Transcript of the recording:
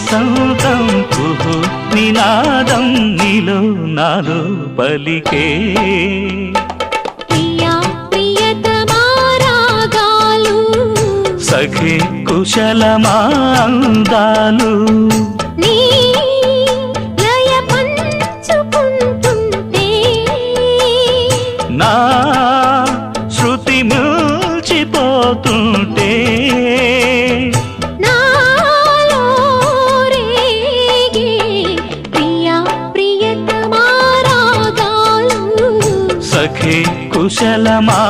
వసంతం కుహు నినాదం నీలో నాలో పలికే ప్రియా ప్రియతమా రాగాలు సఖి కుశలమా అందాలు నీ లయ పంచుకుంటుంటే నా శృతి మిల్చిపోతుంటే నాలో రేగే ప్రియా ప్రియతమా రాగాలు సఖి కుశలమా